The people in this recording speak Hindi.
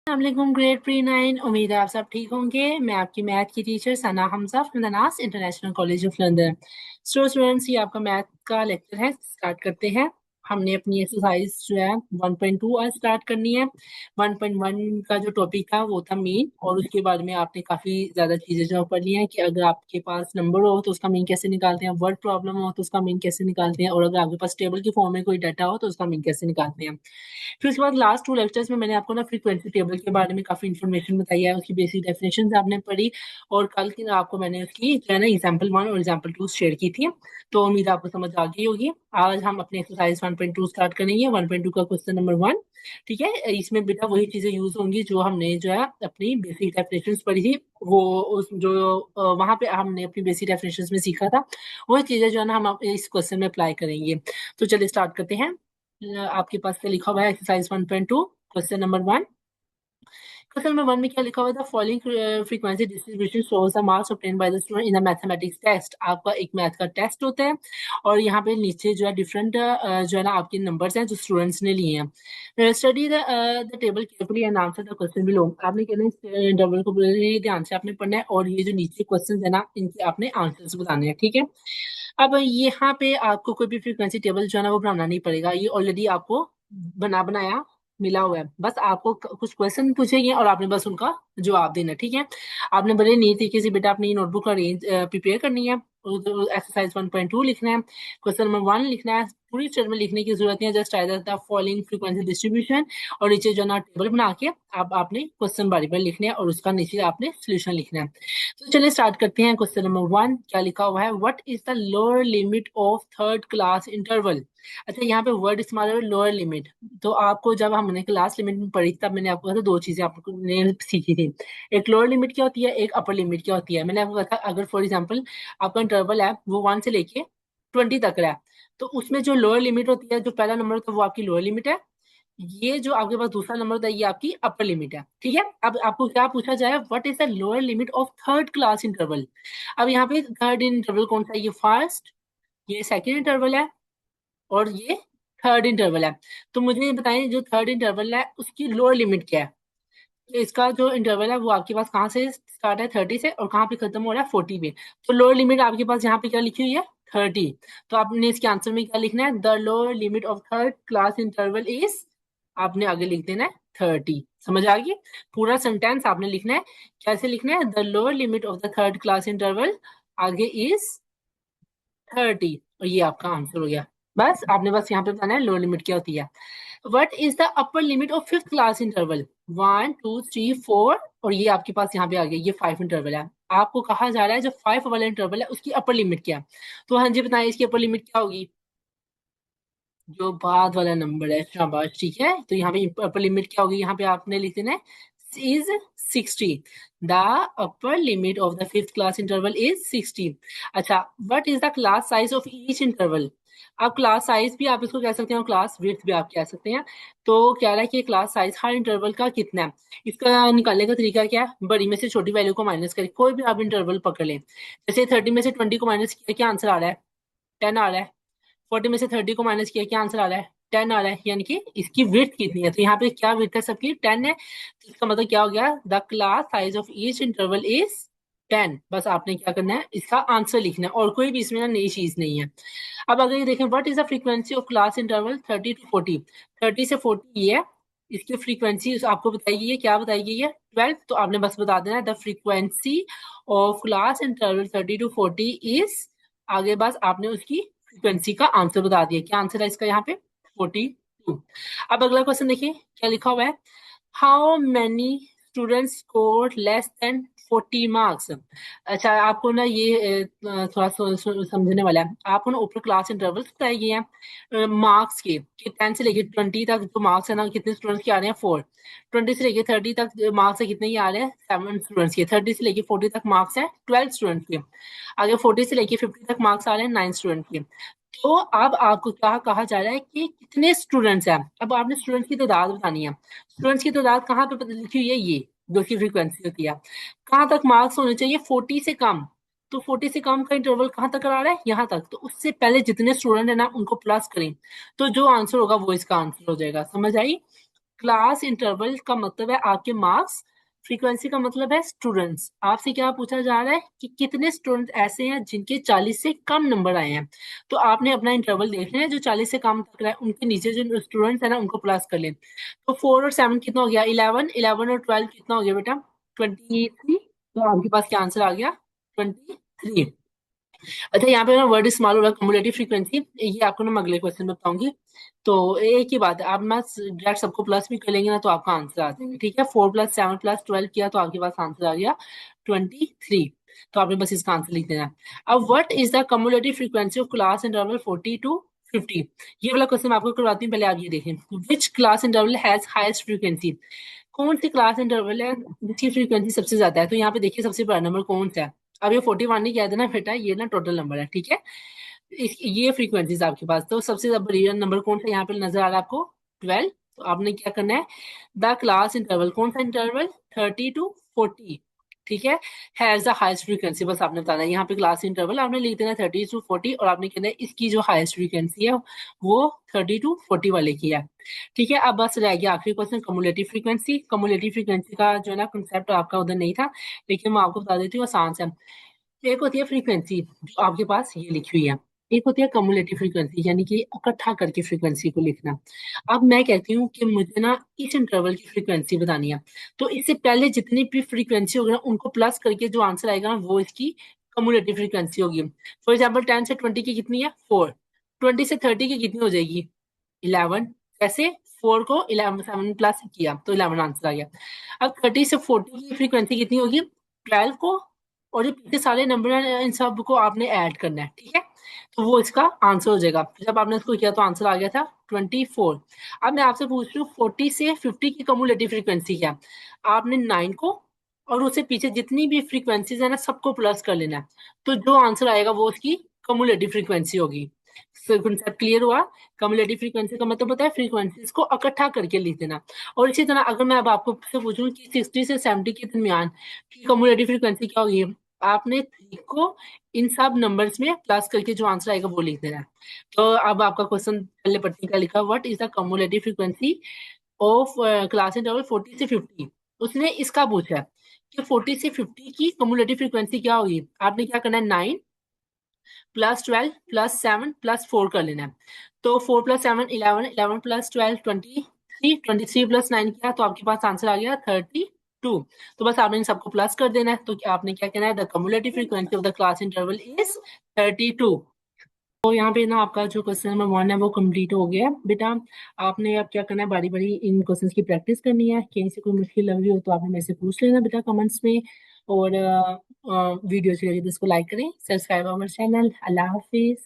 अस्सलाम ग्रेड प्री 9। उम्मीद है आप सब ठीक होंगे। मैं आपकी मैथ की teacher Sana Hamza from the NAS international college of London. Students, ये आपका मैथ का लेक्चर है, स्टार्ट करते हैं। हमने अपनी एक्सरसाइज जो है 1.2 आज स्टार्ट करनी है। 1.1 का जो टॉपिक था वो था मीन, और उसके बाद में आपने काफी ज्यादा चीजें जो पढ़ ली हैं कि अगर आपके पास नंबर हो तो उसका मीन कैसे निकालते हैं, वर्ड प्रॉब्लम हो तो उसका मीन कैसे निकालते हैं, और अगर आपके पास टेबल की फॉर्म में कोई डाटा हो तो उसका मीन कैसे निकालते हैं। फिर उसके बाद लास्ट 2 लेक्चर्स में मैंने आपको ना फ्रीक्वेंसी टेबल के बारे में काफी इन्फॉर्मेशन बताई है, उसकी बेसिक डेफिनेशन आपने पढ़ी। और कल की ना आपको मैंने उसकी जो है ना एग्जाम्पल 1 और एग्जाम्पल 2 शेयर की थी। तो उम्मीद है आपको समझ आ गई होगी। आज हम अपनी एक्सरसाइज 1.2 स्टार्ट करेंगे। 1.2 का क्वेश्चन नंबर 1। ठीक है, इसमें बेटा वही चीजें यूज होंगी जो हमने जो है अपनी बेसिक डेफिनेशन पढ़ी थी। वो उस जो वहां पे हमने अपनी बेसिक डेफिनेशन में सीखा था, वही चीजें जो है ना हम इस क्वेश्चन में अप्लाई करेंगे। तो चलिए स्टार्ट करते हैं। आपके पास क्या लिखा हुआ है, exercise 1.2 question number 1। Question number 1 में क्या लिखा हुआ था, following frequency distribution shows the marks obtained by the student in the mathematics test. आपका एक मैथ का टेस्ट होता है, और यहाँ पे नीचे जो है डिफरेंट जो है ना आपके नंबर्स हैं जो स्टूडेंट्स ने लिए हैं। Study the table carefully and answer the question below. आपने कहना है टेबल को बड़े ध्यान से आपने पढ़ना है, और ये जो नीचे क्वेश्चन है ना इनके आपने आंसर्स बताने हैं। ठीक है, अब यहाँ पे आपको कोई भी फ्रीक्वेंसी टेबल जो है ना वो बनाना नहीं पड़ेगा, ये ऑलरेडी आपको बनाया मिला हुआ है। बस आपको कुछ क्वेश्चन पूछेंगे और आपने बस उनका जवाब देना है। ठीक है, आपने बड़े नीट तरीके से बेटा अपनी नोटबुक अरेंज प्रिपेयर करनी है। एक्सरसाइज 1.2 लिखना है, क्वेश्चन नंबर 1 लिखना है। पूरी स्टेटमेंट लिखने की जरूरत नहीं है, just either the following frequency distribution, और नीचे जो ना टेबल बना के आप आपने क्वेश्चन बारी बारी लिखना है, और उसका नीचे आपने सोल्यूशन लिखना है। तो चलिए स्टार्ट करते हैं। क्वेश्चन नंबर 1 क्या लिखा हुआ है, what is the lower limit of third class interval. अच्छा, यहाँ पे वर्ड इस्तेमाल है लोअर लिमिट। तो आपको जब हमने क्लास लिमिट में पढ़ी तब मैंने आपको कहा था 2 चीजें आपने सीखी थी। एक लोअर लिमिट क्या होती है, एक अपर लिमिट क्या होती है। मैंने आपको कहा था अगर फॉर एग्जाम्पल आपका इंटरवल है वो 1 से लेके 20 तक का है, तो उसमें जो लोअर लिमिट होती है, जो पहला नंबर होता है वो आपकी लोअर लिमिट है। ये जो आपके पास दूसरा नंबर होता है ये आपकी अपर लिमिट है। ठीक है, अब आपको क्या पूछा जाए, what is the lower limit of third class interval. अब यहाँ पे थर्ड इंटरवल कौन सा है, ये फर्स्ट, ये सेकेंड इंटरवल है, और ये थर्ड इंटरवल है। तो मुझे ये बताएं जो थर्ड इंटरवल है उसकी लोअर लिमिट क्या है। तो इसका जो इंटरवल है वो आपके पास कहाँ से स्टार्ट है, 30 से, और कहाँ पे खत्म हो रहा है, 40 पे। तो लोअर लिमिट आपके पास यहाँ पे क्या लिखी हुई है, 30। तो आपने इसके आंसर में क्या लिखना है, the lower limit of third class interval is, आपने आगे लिख देना है 30। समझ आ गई, पूरा सेंटेंस आपने लिखना है। कैसे लिखना है, the lower limit of the third class interval आगे इज 30, और ये आपका आंसर हो गया। बस आपने बस यहाँ पे बताना है लोअर लिमिट क्या होती है। What is the upper limit of fifth class interval, 1 2 3 4, और ये आपके पास यहाँ पे आ गया, ये 5 इंटरवल है। आपको कहा जा रहा है जो 5 वाला इंटरवल है उसकी अपर लिमिट क्या है। तो हाँ जी बताएं इसकी अपर लिमिट क्या होगी, जो बाद वाला नंबर है, शाबाश। ठीक है, तो यहाँ पे अपर लिमिट क्या होगी, यहाँ पे आपने लिख देना है is 60। The upper limit of the fifth class interval is 60। अच्छा, what is the class size of each interval. अब क्लास साइज भी आप इसको कह सकते हैं और क्लास विड्थ भी आप कह सकते हैं। तो क्या रहा है कि क्लास साइज हर इंटरवल का कितना है, इसका निकालने का तरीका क्या है, बड़ी में से छोटी वैल्यू को माइनस करें। कोई भी आप इंटरवल पकड़ लें, जैसे 30 में से 20 को माइनस किया, क्या आंसर आ रहा है, 10 आ रहा है। 40 में से 30 को माइनस किया, क्या आंसर आ रहा है, 10 आ रहा है। यानी कि इसकी विड्थ कितनी है, तो यहाँ पे क्या विड्थ है सबकी, 10 है। तो इसका मतलब क्या हो गया, the class size of each interval is 10। बस आपने क्या करना है, इसका आंसर लिखना है, और कोई भी इसमें ना नई चीज नहीं है। अब अगर ये देखें, what is the frequency of class interval 30 to 40। 30 से 40 ये है, इसकी फ्रीक्वेंसी आपको बताई गई है, क्या बताई गई है, 12। तो आपने बस बता देना है the frequency of class interval 30 to 40 is, आगे बस आपने उसकी फ्रीक्वेंसी का आंसर बता दिया। क्या आंसर है इसका यहाँ पे, 42। अब अगला क्वेश्चन देखिए क्या लिखा हुआ है, how many students score less than 40 marks. अच्छा, आपको ना ये थोड़ा समझने वाला है। आपको ना ऊपर क्लास इंटरवल बताए गए हैं मार्क्स के, कि 10 से लेके 20 तक जो मार्क्स है ना कितने स्टूडेंट्स के आ रहे हैं, 4। 20 से लेके 30 तक मार्क्स है कितने ही आ रहे हैं, 7 स्टूडेंट्स के। 30 से लेके 40 तक मार्क्स है 12 स्टूडेंट्स के। आगे 40 से लेके 50 तक मार्क्स आ रहे हैं 9 स्टूडेंट के। तो अब आपको क्या कहा जा रहा है कि कितने स्टूडेंट्स हैं, अब आपने स्टूडेंट्स की तादाद बतानी है। स्टूडेंट्स की तादाद कहाँ पे लिखी हुई है, ये जो की फ्रीक्वेंसी होती है, कहाँ तक मार्क्स होने चाहिए, 40 से कम। तो 40 से कम का इंटरवल कहाँ तक करा रहा है, यहाँ तक। तो उससे पहले जितने स्टूडेंट है ना उनको प्लस करें, तो जो आंसर होगा वो इसका आंसर हो जाएगा। समझ आई, क्लास इंटरवल का मतलब है आपके मार्क्स, फ्रीक्वेंसी का मतलब है स्टूडेंट्स। आपसे क्या पूछा जा रहा है कि कितने स्टूडेंट ऐसे हैं जिनके 40 से कम नंबर आए हैं। तो आपने अपना इंटरवल देखना है, जो 40 से कम तक रहा है उनके नीचे जो स्टूडेंट्स है ना उनको प्लस कर लें। तो 4 और 7 कितना हो गया, 11, 11 और 12 कितना हो गया बेटा, 23। तो आपके पास क्या आंसर आ गया, 23। अच्छा, यहाँ पे ना वर्ड इस्तेमाल हो रहा है कम्युलेटिव फ्रीक्वेंसी, ये आपको ना मैं अगले क्वेश्चन में बताऊंगी। तो एक ही बात है, आप मैं डायरेक्ट सबको प्लस भी कर लेंगे ना तो आपका आंसर आ जाएगा। ठीक है, 4 + 7 + 12 किया तो आपके पास आंसर आ गया 23। तो आपने बस इसका आंसर लिख देना है। अब what is the cumulative frequency of class interval 40 to 50? ये वाला क्वेश्चन मैं आपको करवाती हूँ, पहले आप ये देखें। Which class interval has highest frequency? कौन सी क्लास इंटरवल है जिसकी फ्रीक्वेंसी सबसे ज्यादा है? तो यहाँ पे देखिए सबसे बड़ा नंबर कौन सा है। अब ये 41 नहीं कहते ना बेटा, ये ना टोटल नंबर है। ठीक है, ये फ्रीक्वेंसीज आपके पास, तो सबसे ज्यादा बड़ी नंबर कौन सा यहाँ पे नजर आ रहा है आपको, 12। तो आपने क्या करना है, द क्लास इंटरवल, कौन सा इंटरवल, 30 to 40। ठीक है, हैज द हाईएस्ट फ्रीक्वेंसी, बस आपने बताना है। यहाँ पे क्लास इंटरवल आपने लिख देना 30 to 40 और आपने कहना है इसकी जो हाईएस्ट फ्रीक्वेंसी है वो 30 to 40 वाले की है। ठीक है, अब बस रह गया आखिरी question, cumulative frequency. Cumulative frequency का जो है ना कंसेप्ट आपका उधर नहीं था, लेकिन मैं आपको बता देती हूँ, आसान से। एक होती है फ्रीक्वेंसी जो आपके पास ये लिखी हुई है, एक होती है कम्युलेटिव फ्रीक्वेंसी, यानी कि इकट्ठा करके फ्रीक्वेंसी को लिखना। अब मैं कहती हूँ कि मुझे ना इस इंटरवल की फ्रीक्वेंसी बतानी है, तो इससे पहले जितनी भी फ्रीक्वेंसी होगी ना उनको प्लस करके जो आंसर आएगा ना वो इसकी कम्युलेटिव फ्रीक्वेंसी होगी। फॉर एग्जाम्पल 10 से 20 की कितनी है, 4। 20 से 30 की कितनी हो जाएगी, 11। कैसे, 4 को 11 7 प्लस किया तो 11 आंसर आ गया। अब 30 से 40 की फ्रीक्वेंसी कितनी होगी, 12 को, और जो पीछे सारे नंबर हैं इन सब को आपने ऐड करना है। ठीक है, तो वो इसका आंसर हो जाएगा। जब आपने इसको किया तो आंसर आ गया था 24। अब मैं आपसे पूछ रही हूँ 40 से 50 की कम्युलेटिव फ्रीक्वेंसी क्या है। आपने 9 को और उससे पीछे जितनी भी फ्रीक्वेंसीज है ना सबको प्लस कर लेना है, तो जो आंसर आएगा वो उसकी कम्युलेटिव फ्रीक्वेंसी होगी। कंसेप्ट क्लियर हुआ। कम्युलेटिव फ्रीक्वेंसी का मतलब पता है फ्रीक्वेंसीज को इकट्ठा करके लिख देना। और इसी तरह अगर मैं अब आपको से पूछूं कि 60 से 70 के दरमियान की कम्युलेटिव फ्रीक्वेंसी क्या होगी, आपने 3 को इन सब नंबर्स में प्लस करके जो आंसर आएगा वो लिख देना है। तो अब आपका क्वेश्चन पहले पट्टी का लिखा, what is the cumulative frequency of class interval 40 से 50? उसने इसका पूछा है कि 40 से 50 की कम्युलेटिव फ्रीक्वेंसी क्या होगी। आपने क्या करना है, 9 +12 +7 +4 कर लेना है। तो 4 + 7 11, 11 + 12 23, 23 + 9 किया तो आपके पास आंसर आ गया 32। तो बस आपने इन सबको प्लस कर देना है। तो आपने क्या कहना है, the cumulative frequency of the class interval is 32। तो यहाँ पे ना आपका जो क्वेश्चन नंबर 1 है वो कंप्लीट हो गया है बेटा। आपने अब क्या करना है, बारी बारी इन क्वेश्चंस की प्रैक्टिस करनी है। कहीं से कोई मुश्किल लग रही हो तो आपने मेरे से पूछ लेना बेटा कमेंट्स में। और वीडियो अच्छी लगी तो इसको लाइक करें, subscribe our channel. Allah Hafiz.